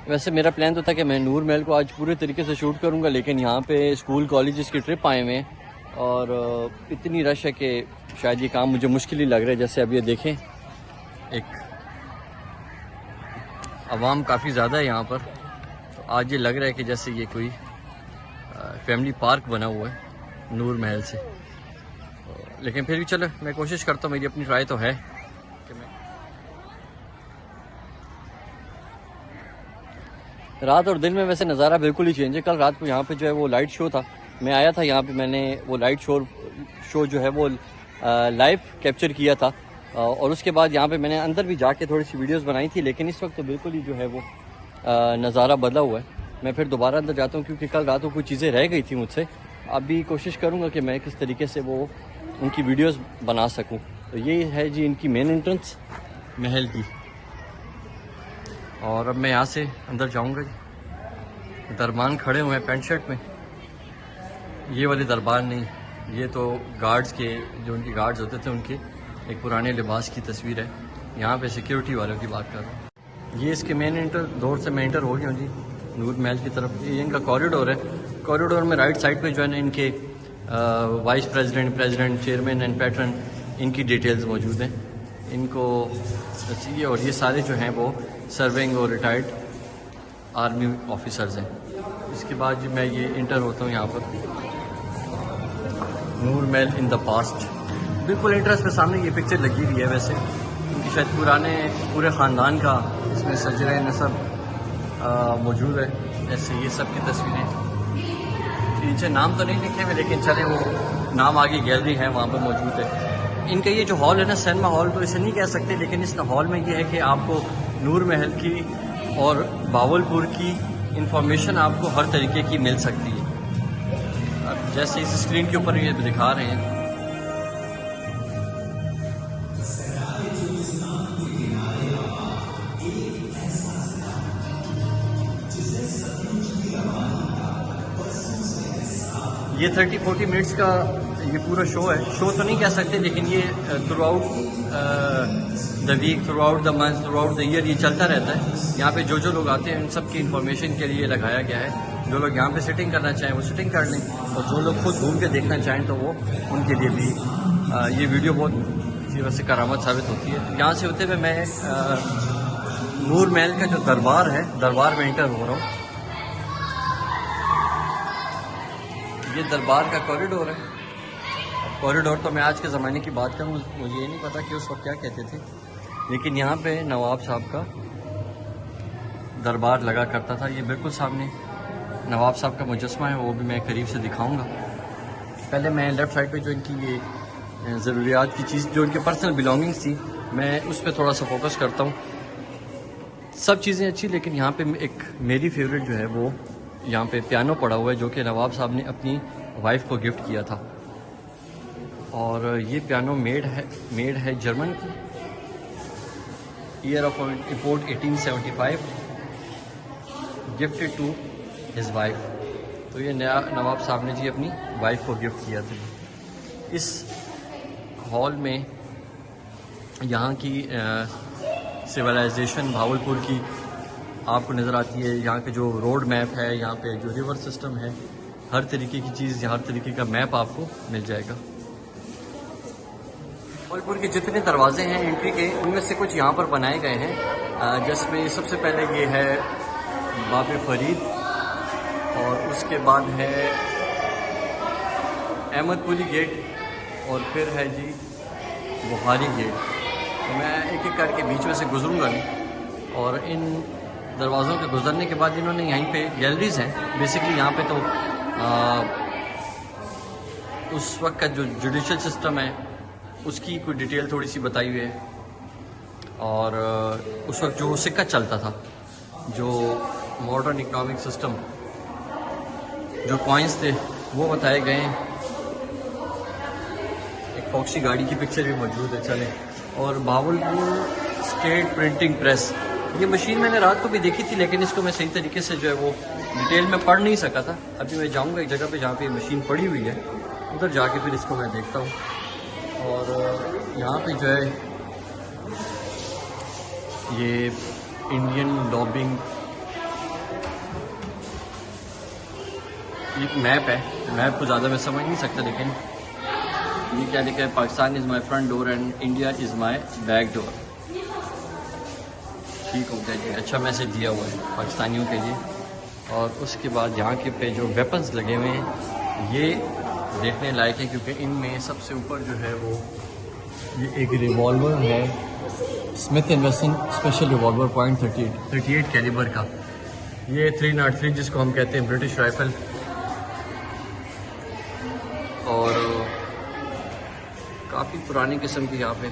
वैसे मेरा प्लान तो था कि मैं नूर महल को आज पूरे तरीके से शूट करूंगा, लेकिन यहाँ पे स्कूल कॉलेजेस की ट्रिप आए हुए हैं और इतनी रश है कि शायद ये काम मुझे मुश्किल ही लग रहा है। जैसे अब ये देखें, एक आवाम काफ़ी ज़्यादा है यहाँ पर, तो आज ये लग रहा है कि जैसे ये कोई फैमिली पार्क बना हुआ है नूर महल से। लेकिन फिर भी चलो, मैं कोशिश करता हूँ, मेरी अपनी ट्राई तो है कि मैं रात और दिन में वैसे नज़ारा बिल्कुल ही चेंज है। कल रात को यहाँ पे जो है वो लाइट शो था, मैं आया था यहाँ पे, मैंने वो लाइट शो जो है वो लाइव कैप्चर किया था और उसके बाद यहाँ पे मैंने अंदर भी जाके थोड़ी सी वीडियोस बनाई थी। लेकिन इस वक्त तो बिल्कुल ही जो है वो नज़ारा बदला हुआ है। मैं फिर दोबारा अंदर जाता हूँ क्योंकि कल रात को कुछ चीज़ें रह गई थी मुझसे। अभी कोशिश करूँगा कि मैं किस तरीके से वो उनकी वीडियोस बना सकूँ। तो ये है जी इनकी मेन एंट्रेंस महल की, और अब मैं यहाँ से अंदर जाऊँगा जी। दरबान खड़े हुए हैं पेंट शर्ट में, ये वाले दरबार नहीं, ये तो गार्ड्स के, जो उनके गार्ड्स होते थे उनके एक पुराने लिबास की तस्वीर है। यहाँ पे सिक्योरिटी वालों की बात कर रहा हूँ। ये इसके मेन डोर से मैं एंटर हो गया हूँ जी नूर महल की तरफ। ये इनका कॉरिडोर है। कॉरिडोर में राइट साइड पे जो है ना इनके vice president, chairman and pattern, इनकी डिटेल्स मौजूद हैं। इनको चाहिए, और ये सारे जो हैं वो सर्विंग और रिटायर्ड आर्मी ऑफिसर्स हैं। इसके बाद जी मैं ये इंटर होता हूँ यहाँ पर नूर महल इन द पास्ट। बिल्कुल इंटरेस्ट में सामने ये पिक्चर लगी हुई है। वैसे इनकी शायद पूरे ख़ानदान का इसमें सजरा नसब मौजूद है। जैसे ये सब की तस्वीरें, नीचे नाम तो नहीं लिखे हुए, लेकिन चले वो नाम आगे गैलरी है वहाँ पर मौजूद है। इनका ये जो हॉल है ना, सिनेमा हॉल तो इसे नहीं कह सकते, लेकिन इस हॉल में ये है कि आपको नूर महल की और बावलपुर की इंफॉर्मेशन आपको हर तरीके की मिल सकती है। अब जैसे इस स्क्रीन के ऊपर ये दिखा रहे हैं, ये 30-40 मिनट्स का ये पूरा शो है। शो तो नहीं कह सकते, लेकिन ये throughout the week, throughout the month, throughout the year ये चलता रहता है। यहाँ पे जो लोग आते हैं उन सब की इन्फॉर्मेशन के लिए लगाया गया है। जो लोग यहाँ पे सिटिंग करना चाहें वो सिटिंग कर लें, और जो लोग खुद घूम के देखना चाहें तो वो उनके लिए भी ये वीडियो बहुत वैसे करामत साबित होती है। यहाँ से होते हुए मैं नूर महल का जो दरबार है, दरबार में एंटर हो रहा हूँ। ये दरबार का कॉरिडोर है। कॉरिडोर तो मैं आज के ज़माने की बात करूँ, मुझे ये नहीं पता कि उस वक्त क्या कहते थे, लेकिन यहाँ पे नवाब साहब का दरबार लगा करता था। ये बिल्कुल सामने नवाब साहब का मुजस्मा है, वो भी मैं करीब से दिखाऊंगा। पहले मैं लेफ़्ट साइड पे जो इनकी ये ज़रूरियात की चीज़, जो इनके पर्सनल बिलोंगिंग्स थी, मैं उस पर थोड़ा सा फोकस करता हूँ। सब चीज़ें अच्छी, लेकिन यहाँ पे एक मेरी फेवरेट जो है वो यहाँ पे पियानो पड़ा हुआ है, जो कि नवाब साहब ने अपनी वाइफ को गिफ्ट किया था। और ये पियानो मेड है जर्मन की, year of import 1875, gifted to his wife. तो ये नया नवाब साहब ने जी अपनी वाइफ को गिफ्ट किया था। इस हॉल में यहाँ की सिविलाइजेशन भावलपुर की आपको नज़र आती है। यहाँ के जो रोड मैप है, यहाँ पे जो रिवर सिस्टम है, हर तरीके की चीज़, हर तरीके का मैप आपको मिल जाएगा। भावलपुर के जितने दरवाजे हैं एंट्री के, उनमें से कुछ यहाँ पर बनाए गए हैं, जिसमें सबसे पहले ये है बाब फरीद, और उसके बाद है अहमदपुरी गेट, और फिर है जी बुखारी गेट। तो मैं एक एक करके बीच में से गुजरूँगा नहीं, और इन दरवाज़ों के गुजरने के बाद इन्होंने यहीं पे गैलरीज़ हैं। बेसिकली यहाँ पे तो उस वक्त का जो जुडिशल सिस्टम है उसकी कोई डिटेल थोड़ी सी बताई हुई है, और उस वक्त जो सिक्का चलता था, जो मॉडर्न इकोनॉमिक सिस्टम, जो कॉइन्स थे वो बताए गए हैं। एक फॉक्सी गाड़ी की पिक्चर भी मौजूद है। चले, और भावलपुर स्टेट प्रिंटिंग प्रेस, ये मशीन मैंने रात को भी देखी थी, लेकिन इसको मैं सही तरीके से जो है वो डिटेल में पढ़ नहीं सका था। अभी मैं जाऊंगा एक जगह पे जहाँ पे मशीन पड़ी हुई है, उधर जाके फिर इसको मैं देखता हूँ। और यहाँ पे जो है ये इंडियन लॉबिंग एक मैप है, मैप को ज़्यादा मैं समझ नहीं सकता, लेकिन ये क्या लिखा है, Pakistan is my front door and India is my back door. ठीक हो गया जी, अच्छा मैसेज दिया हुआ है पाकिस्तानियों के लिए। और उसके बाद यहाँ के पे जो वेपन्स लगे हुए हैं ये देखने लायक है, क्योंकि इनमें सबसे ऊपर जो है वो ये एक रिवॉल्वर है, Smith and Wesson special revolver .38 calibre का। ये 303 जिसको हम कहते हैं, ब्रिटिश राइफल। और काफ़ी पुरानी किस्म की यहाँ पे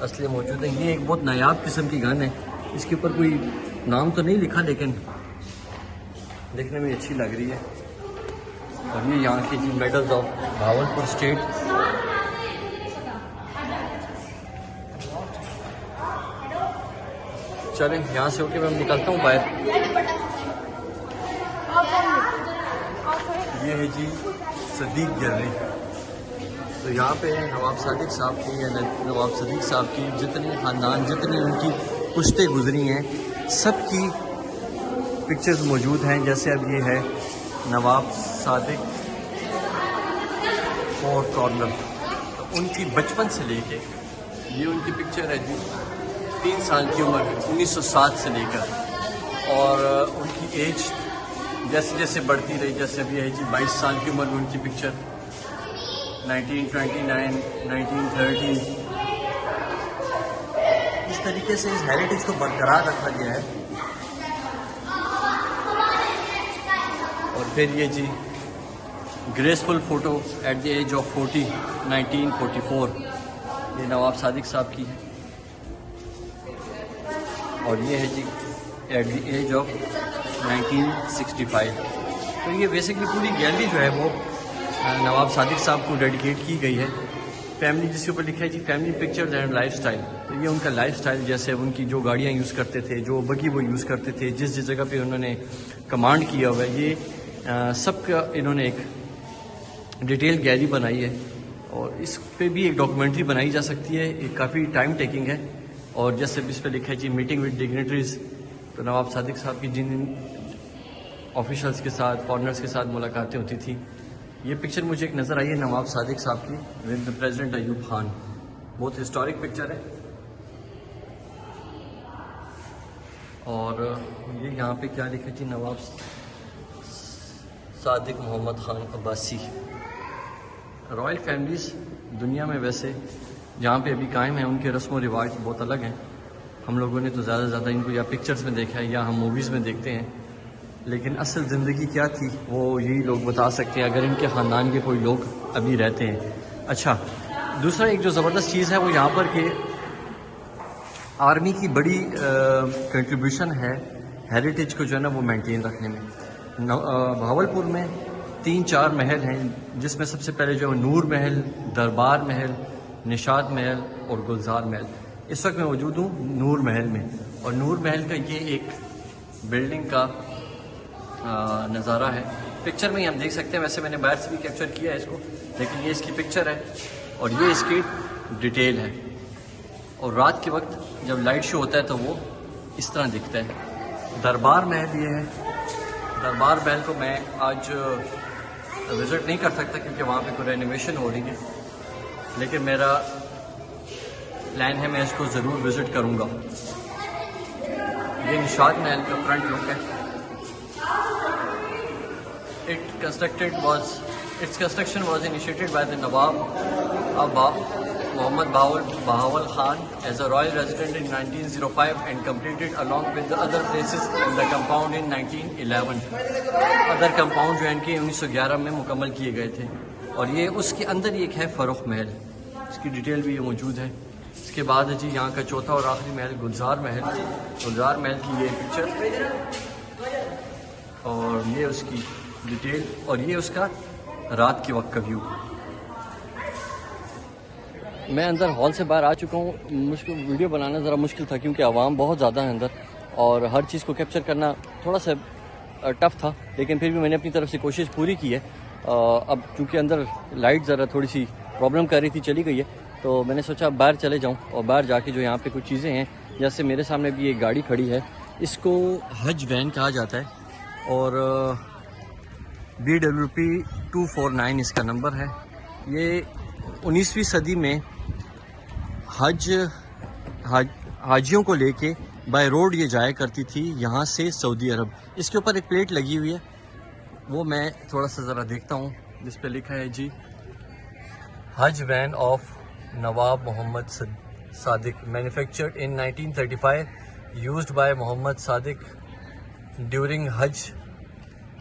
असले मौजूद है। ये एक बहुत नायाब किस्म की गन है, इसके ऊपर कोई नाम तो नहीं लिखा, लेकिन देखने में अच्छी लग रही है। और ये यहाँ की जी मेडल्स ऑफ भावलपुर स्टेट। चलें यहाँ से होके मैं निकलता हूँ बाहर। ये है जी सदीक गैलरी। तो यहाँ पे नवाब सादिक साहब की या नवाब सदीक साहब की जितने ख़ानदान, जितनी उनकी पुश्ते गुजरी हैं, सब की पिक्चर्स मौजूद हैं। जैसे अब ये है नवाब सादिक फोर्थ कॉर्नर, तो उनकी बचपन से लेके ये उनकी पिक्चर है जी, 3 साल की उम्र 1907 से लेकर। और उनकी एज जैसे जैसे बढ़ती रही, जैसे अभी है जी 22 साल की उम्र में उनकी पिक्चर, 1929, 1930। इस तरीके से इस हेरिटेज को बरकरार रखा गया है। और फिर ये जी graceful photo at the age of 40, 1944, ये नवाब सादिक साहब की है। और ये है जी एट द एज ऑफ 1965। तो ये बेसिकली पूरी गैलरी जो है वो नवाब सादिक साहब को डेडिकेट की गई है। फैमिली जिसके ऊपर लिखा है जी फैमिली पिक्चर्स एंड लाइफस्टाइल। तो ये उनका लाइफस्टाइल, जैसे उनकी जो गाड़ियाँ यूज़ करते थे, जो बगी वो यूज़ करते थे, जिस जिस जगह पे उन्होंने कमांड किया हुआ है, ये सब का इन्होंने एक डिटेल गैलरी बनाई है। और इस पे भी एक डॉक्यूमेंट्री बनाई जा सकती है, एक काफ़ी टाइम टेकिंग है। और जैसे इस पर लिखा है जी मीटिंग विद डिग्नेटरीज, तो नवाब सादिक साहब की जिन ऑफिशल्स के साथ, फॉरनर्स के साथ मुलाकातें होती थी। ये पिक्चर मुझे एक नज़र आई है नवाब सादिक साहब की with the president Ayub Khan, बहुत हिस्टोरिक पिक्चर है। और ये यहाँ पे क्या लिखा जी, नवाब सादिक मोहम्मद खान अब्बासी। रॉयल फैमिलीज़ दुनिया में वैसे जहाँ पे अभी कायम है, उनके रस्म व रिवाज बहुत अलग हैं। हम लोगों ने तो ज़्यादा से ज़्यादा इनको या पिक्चर्स में देखा है या हम मूवीज़ में देखते हैं, लेकिन असल ज़िंदगी क्या थी वो यही लोग बता सकते हैं, अगर इनके ख़ानदान के कोई लोग अभी रहते हैं। अच्छा, दूसरा एक जो ज़बरदस्त चीज़ है वो यहाँ पर कि आर्मी की बड़ी कंट्रीब्यूशन है हेरिटेज को जो है ना वो मेंटेन रखने में। भावलपुर में 3-4 महल हैं, जिसमें सबसे पहले जो है नूर महल, दरबार महल, निशात महल और गुलजार महल। इस वक्त मैं मौजूद हूँ नूर महल में। और नूर महल का ये एक बिल्डिंग का नज़ारा है। पिक्चर में ही हम देख सकते हैं, वैसे मैंने बाहर से भी कैप्चर किया है इसको, लेकिन ये इसकी पिक्चर है और ये इसकी डिटेल है। और रात के वक्त जब लाइट शो होता है तो वो इस तरह दिखता है। दरबार महल ये है। दरबार महल को मैं आज विज़िट नहीं कर सकता क्योंकि वहाँ पे कोई रेनोवेशन हो रही है, लेकिन मेरा प्लान है मैं इसको ज़रूर विज़िट करूँगा। ये निशात महल का फ्रंट लुक है। Its construction was initiated by the Nawab Muhammad Bahawal Khan as a royal resident in 1905 and completed along with the other places in the compound in 1911. Other compound जो है इनके 1911 में मुकम्मल किए गए थे। और ये उसके अंदर एक है फ़रुख महल, इसकी डिटेल भी ये मौजूद है। इसके बाद जी यहाँ का चौथा और आखिरी महल गुलजार महल। गुलजार महल की ये पिक्चर और ये उसकी डिटेल और ये उसका रात के वक्त का व्यू। मैं अंदर हॉल से बाहर आ चुका हूँ। मुश्किल वीडियो बनाना ज़रा मुश्किल था क्योंकि आवाम बहुत ज़्यादा है अंदर और हर चीज़ को कैप्चर करना थोड़ा सा टफ था, लेकिन फिर भी मैंने अपनी तरफ से कोशिश पूरी की है। अब चूँकि अंदर लाइट ज़रा थोड़ी सी प्रॉब्लम कर रही थी, चली गई है, तो मैंने सोचा बाहर चले जाऊँ और बाहर जाके जो यहाँ पे कुछ चीज़ें हैं, जैसे मेरे सामने भी एक गाड़ी खड़ी है, इसको हज वैन कहा जाता है। और BWP 249 इसका नंबर है। ये 19वीं सदी में हाजियों को लेके बाय रोड ये जाया करती थी यहाँ से सऊदी अरब। इसके ऊपर एक प्लेट लगी हुई है, वो मैं थोड़ा सा ज़रा देखता हूँ, जिस पे लिखा है जी Hajj van of Nawab Mohammad Sadiq, manufactured in 1935, used by Mohammad Sadiq during Hajj,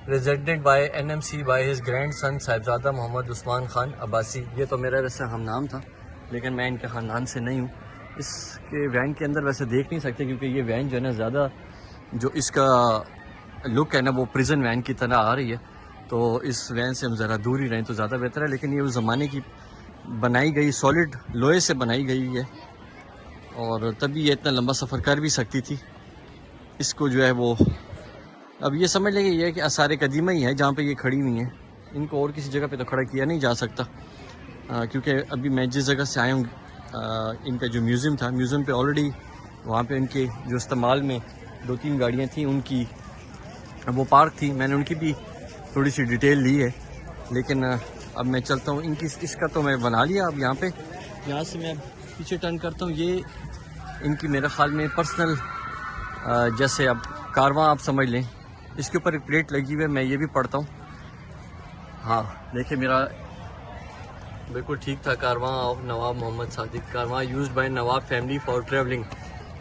presented by NMC by his grandson Sahibzada Mohammad Usman Khan Abbasi. ये तो मेरा वैसे हम नाम था, लेकिन मैं इनके ख़ानदान से नहीं हूँ। इसके वैन के अंदर वैसे देख नहीं सकते, क्योंकि ये वैन जो है ना, ज़्यादा जो इसका लुक है ना, वो प्रिजन वैन की तरह आ रही है, तो इस वैन से हम ज़रा दूर ही रहें तो ज़्यादा बेहतर है। लेकिन ये उस ज़माने की बनाई गई सॉलिड लोहे से बनाई गई है, और तभी ये इतना लंबा सफ़र कर भी सकती थी। इसको जो है वो अब ये समझ लेंगे ये है कि आसार कदीमा ही है जहाँ पे ये खड़ी हुई हैं। इनको और किसी जगह पे तो खड़ा किया नहीं जा सकता, क्योंकि अभी मैं जिस जगह से आया हूँ, इनका जो म्यूज़ियम था, म्यूज़ियम पे ऑलरेडी वहाँ पे उनके जो इस्तेमाल में 2-3 गाड़ियाँ थी, उनकी वो पार्क थी। मैंने उनकी भी थोड़ी सी डिटेल ली है, लेकिन अब मैं चलता हूँ। इनकी इसका तो मैं बना लिया। अब यहाँ पे यहाँ से मैं पीछे टर्न करता हूँ। ये इनकी मेरे ख्याल में पर्सनल, जैसे अब कारवां आप समझ लें। इसके ऊपर एक प्लेट लगी हुई है, मैं ये भी पढ़ता हूँ। हाँ देखिए, मेरा बिल्कुल ठीक था। कारवां of Nawab Mohammad Sadiq, Karwaan used by Nawab family for travelling.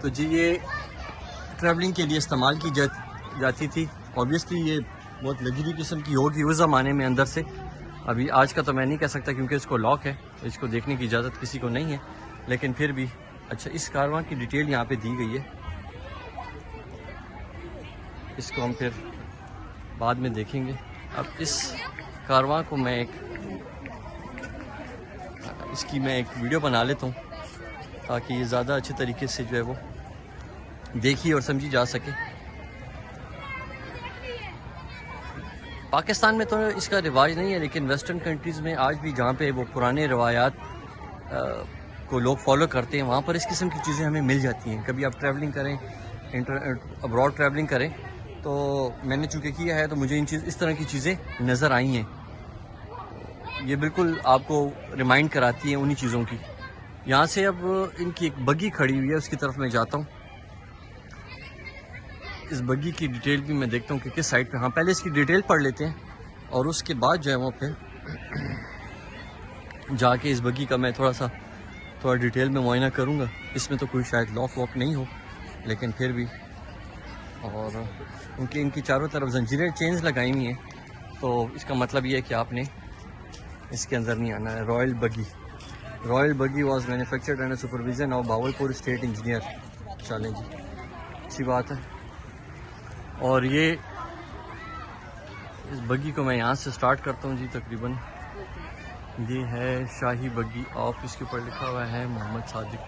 तो जी ये ट्रैवलिंग के लिए इस्तेमाल की जाती थी। ऑब्वियसली ये बहुत लग्जरी किस्म की होगी उस ज़माने में अंदर से। अभी आज का तो मैं नहीं कह सकता, क्योंकि इसको लॉक है, इसको देखने की इजाज़त किसी को नहीं है, लेकिन फिर भी अच्छा, इस कारवां की डिटेल यहाँ पे दी गई है। इसको हम फिर बाद में देखेंगे। अब इस कारवां को मैं इसकी एक वीडियो बना लेता हूँ, ताकि ये ज़्यादा अच्छे तरीके से जो है वो देखी और समझी जा सके। पाकिस्तान में तो इसका रिवाज नहीं है, लेकिन वेस्टर्न कंट्रीज़ में आज भी जहाँ पे वो पुराने रवायात को लोग फॉलो करते हैं, वहाँ पर इस किस्म की चीज़ें हमें मिल जाती हैं। कभी आप ट्रैवलिंग करें, अब्रॉड ट्रैवलिंग करें, तो मैंने चूँकि किया है, तो मुझे इस तरह की चीज़ें नज़र आई हैं। ये बिल्कुल आपको रिमाइंड कराती हैं उन्हीं चीज़ों की। यहाँ से अब इनकी एक बग्गी खड़ी हुई है, उसकी तरफ मैं जाता हूँ। इस बग्गी की डिटेल भी मैं देखता हूँ कि किस साइड पे। हाँ, पहले इसकी डिटेल पढ़ लेते हैं, और उसके बाद जो है वो फिर जाके इस बग्गी का मैं थोड़ा डिटेल में मुआयना करूँगा। इसमें तो कोई शायद लॉक वॉक नहीं हो, लेकिन फिर भी। और क्योंकि इनकी चारों तरफ जंजीरें चेन्स लगाई हुई हैं, तो इसका मतलब ये है कि आपने इसके अंदर नहीं आना है। रॉयल बगी was manufactured under supervision of Bahawalpur state engineer. चलें जी, अच्छी बात है। और ये इस बग्गी को मैं यहाँ से स्टार्ट करता हूँ जी। तकरीबन ये है शाही बग्गी ऑफ, इसके ऊपर लिखा हुआ है Mohammad Sadiq,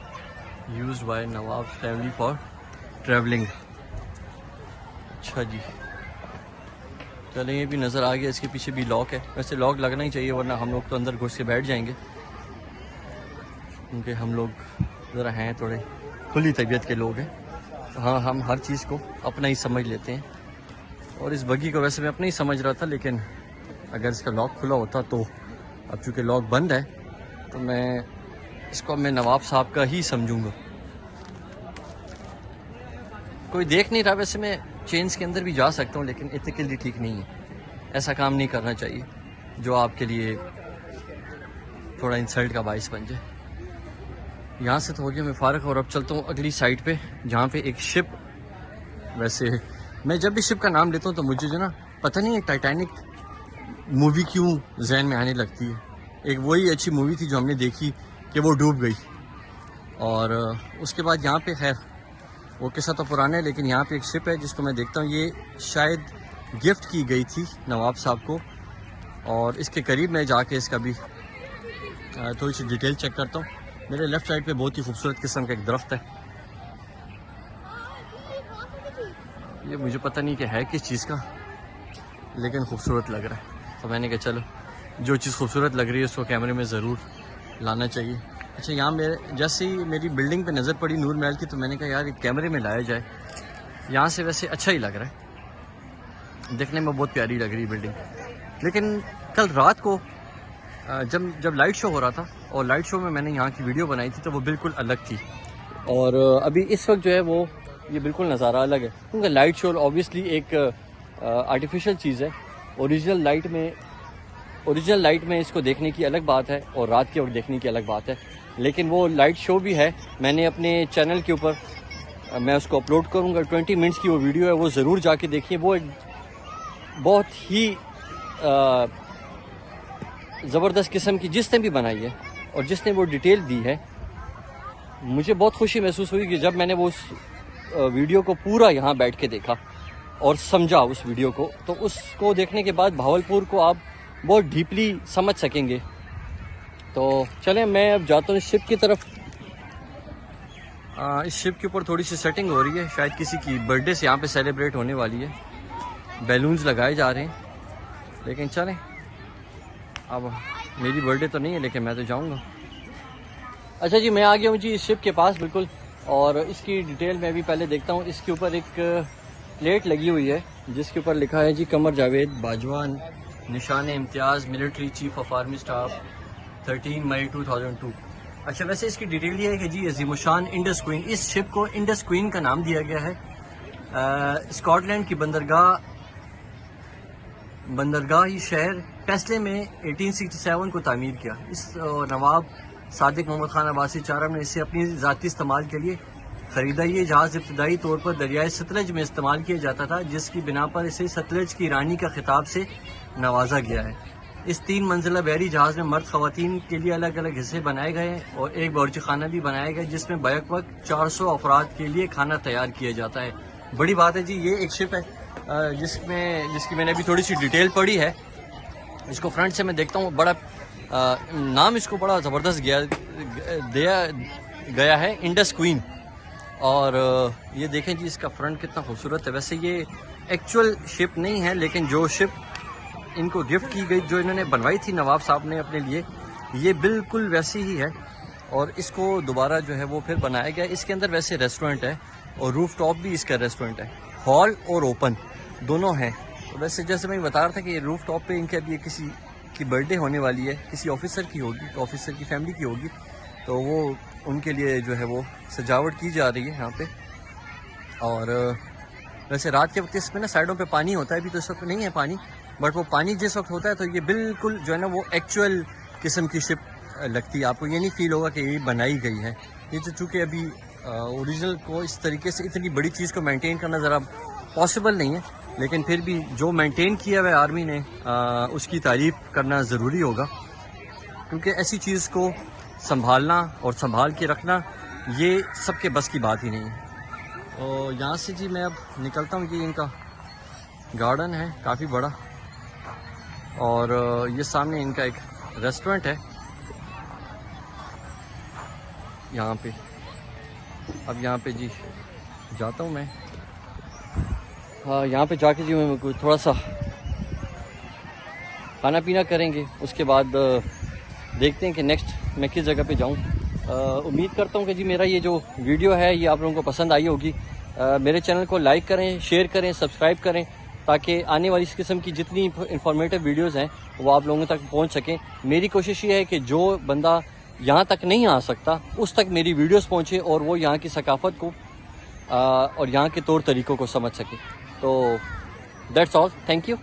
used by Nawab family for travelling. अच्छा जी, चलें, ये भी नज़र आ गया। इसके पीछे भी लॉक है। वैसे लॉक लगना ही चाहिए, वरना हम लोग तो अंदर घुस के बैठ जाएंगे, क्योंकि हम लोग ज़रा हैं थोड़े खुली तबीयत के लोग हैं। हाँ, हम हर चीज़ को अपना ही समझ लेते हैं, और इस बग्गी को वैसे मैं अपना ही समझ रहा था, लेकिन अगर इसका लॉक खुला होता तो, अब चूँकि लॉक बंद है, तो मैं इसको नवाब साहब का ही समझूंगा। कोई देख नहीं रहा, वैसे मैं चेन्स के अंदर भी जा सकता हूँ, लेकिन एथिकली ठीक नहीं है। ऐसा काम नहीं करना चाहिए जो आपके लिए थोड़ा इंसल्ट का बाइस बन जाए। यहाँ से तो हो गया मैं फ़ारग, और अब चलता हूँ अगली साइड पे, जहाँ पे एक शिप। वैसे मैं जब भी शिप का नाम लेता हूँ तो मुझे जो ना पता नहीं है टाइटैनिक मूवी क्यों जहन में आने लगती है। एक वही अच्छी मूवी थी जो हमने देखी कि वो डूब गई, और उसके बाद यहाँ पे खैर वो किस्सा तो पुराना है, लेकिन यहाँ पे एक शिप है जिसको मैं देखता हूँ। ये शायद गिफ्ट की गई थी नवाब साहब को, और इसके करीब मैं जाके इसका भी थोड़ी सी डिटेल चेक करता हूँ। मेरे लेफ़्ट साइड पे बहुत ही खूबसूरत किस्म का एक दरख्त है। ये मुझे पता नहीं कि है किस चीज़ का, लेकिन खूबसूरत लग रहा है, तो मैंने कहा चलो जो चीज़ खूबसूरत लग रही है उसको कैमरे में ज़रूर लाना चाहिए। अच्छा, यहाँ मेरे जैसे ही मेरी बिल्डिंग पे नज़र पड़ी नूर महल की, तो मैंने कहा यार ये कैमरे में लाया जाए। यहाँ से वैसे अच्छा ही लग रहा है, देखने में बहुत प्यारी लग रही है बिल्डिंग। लेकिन कल रात को जब लाइट शो हो रहा था, और लाइट शो में मैंने यहाँ की वीडियो बनाई थी, तो वो बिल्कुल अलग थी। और अभी इस वक्त जो है वो ये बिल्कुल नज़ारा अलग है, क्योंकि लाइट शो ऑब्वियसली एक आर्टिफिशियल चीज़ है। ओरिजिनल लाइट में इसको देखने की अलग बात है और रात के वक्त देखने की अलग बात है। लेकिन वो लाइट शो भी है, मैंने अपने चैनल के ऊपर मैं उसको अपलोड करूँगा। 20 मिनट्स की वो वीडियो है, वो ज़रूर जाके देखिए। वो एक बहुत ही ज़बरदस्त किस्म की जिसने भी बनाई है और जिसने वो डिटेल दी है, मुझे बहुत खुशी महसूस हुई कि जब मैंने वो उस वीडियो को पूरा यहाँ बैठ के देखा और समझा उस वीडियो को। तो उसको देखने के बाद भावलपुर को आप बहुत डीपली समझ सकेंगे। तो चलें, मैं अब जाता हूँ इस शिप की तरफ। इस शिप के ऊपर थोड़ी सी सेटिंग हो रही है, शायद किसी की बर्थडे से यहाँ पे सेलिब्रेट होने वाली है, बैलून्स लगाए जा रहे हैं। लेकिन चलें, अब मेरी बर्थडे तो नहीं है, लेकिन मैं तो जाऊँगा। अच्छा जी, मैं आ गया हूँ जी इस शिप के पास बिल्कुल, और इसकी डिटेल मैं भी पहले देखता हूँ। इसके ऊपर एक प्लेट लगी हुई है जिसके ऊपर लिखा है जी कमर Javed Bajwa, Nishan Imtiaz, military chief of army staff, 13 मई 2002। अच्छा, वैसे इसकी डिटेल ये है कि जी अजीमुशान इंडस क्वीन, इस शिप को इंडस क्वीन का नाम दिया गया है। स्कॉटलैंड की बंदरगाही शहर पेस्ले में 1867 को तामीर किया। इस नवाब सादिक मोहम्मद खान अब्बासी चारम ने इसे अपनी ज़ाती इस्तेमाल के लिए ख़रीदा। ये जहाज़ इब्तदाई तौर पर दरियाए सतलज में इस्तेमाल किया जाता था, जिसकी बिना पर इसे सतलज की रानी का खिताब से नवाजा गया है। इस 3 मंजिला बहरी जहाज़ में मर्द ख़वातीन के लिए अलग अलग हिस्से बनाए गए हैं और एक बावर्ची खाना भी बनाया गया, जिसमें बैक वक्त 400 अफराद के लिए खाना तैयार किया जाता है। बड़ी बात है जी, ये एक शिप है जिसकी मैंने अभी थोड़ी सी डिटेल पढ़ी है। इसको फ्रंट से मैं देखता हूँ, बड़ा नाम इसको बड़ा ज़बरदस्त दिया गया है, इंडस क्वीन। और ये देखें जी, इसका फ्रंट कितना खूबसूरत है। वैसे ये एक्चुअल शिप नहीं है, लेकिन जो शिप इनको गिफ्ट की गई, जो इन्होंने बनवाई थी नवाब साहब ने अपने लिए, ये बिल्कुल वैसी ही है। और इसको दोबारा जो है वो फिर बनाया गया। इसके अंदर वैसे रेस्टोरेंट है और रूफ टॉप भी इसका रेस्टोरेंट है, हॉल और ओपन दोनों हैं। तो वैसे जैसे मैं बता रहा था कि रूफ टॉप पे इनके अभी किसी की बर्थडे होने वाली है, किसी ऑफिसर की होगी, तो ऑफिसर की फैमिली की होगी, तो वो उनके लिए जो है वो सजावट की जा रही है यहाँ पे। और वैसे रात के वक्त इसमें ना साइडों पे पानी होता है, अभी तो इस वक्त नहीं है पानी, बट वो पानी जिस वक्त होता है तो ये बिल्कुल जो है ना वो एक्चुअल किस्म की शिप लगती है। आपको ये नहीं फील होगा कि ये बनाई गई है। ये तो चूँकि अभी ओरिजिनल को इस तरीके से इतनी बड़ी चीज़ को मेंटेन करना ज़रा पॉसिबल नहीं है, लेकिन फिर भी जो मेंटेन किया हुआ है आर्मी ने, उसकी तारीफ़ करना ज़रूरी होगा, क्योंकि ऐसी चीज़ को संभालना और संभाल के रखना ये सबके बस की बात ही नहीं है। और यहाँ से जी मैं अब निकलता हूँ। ये इनका गार्डन है काफ़ी बड़ा, और ये सामने इनका एक रेस्टोरेंट है यहाँ पे। अब यहाँ पे जी जाता हूँ मैं। हाँ, यहाँ पे जाके जी मैं कुछ थोड़ा सा खाना पीना करेंगे, उसके बाद देखते हैं कि नेक्स्ट मैं किस जगह पे जाऊँ। उम्मीद करता हूँ कि जी मेरा ये जो वीडियो है ये आप लोगों को पसंद आई होगी। मेरे चैनल को लाइक करें, शेयर करें, सब्सक्राइब करें, ताकि आने वाली इस किस्म की जितनी इंफॉर्मेटिव वीडियोस हैं वो आप लोगों तक पहुंच सकें। मेरी कोशिश ये है कि जो बंदा यहाँ तक नहीं आ सकता उस तक मेरी वीडियोस पहुंचे और वो यहाँ की सकाफत को और यहाँ के तौर तरीक़ों को समझ सके। तो दैट्स ऑल, थैंक यू।